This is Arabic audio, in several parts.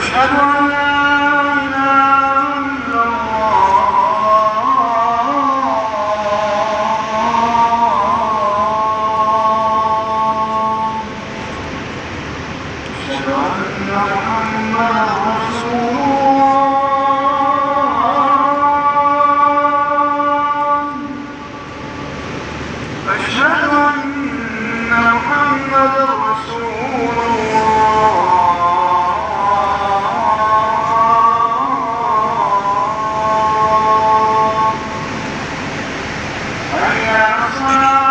أشهد أن لا إله إلا الله. أشهد أن محمدا رسول الله. أشهد أن محمدا رسول الله. حي على الصلاة.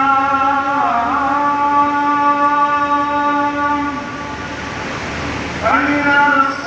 حي على الصلاة.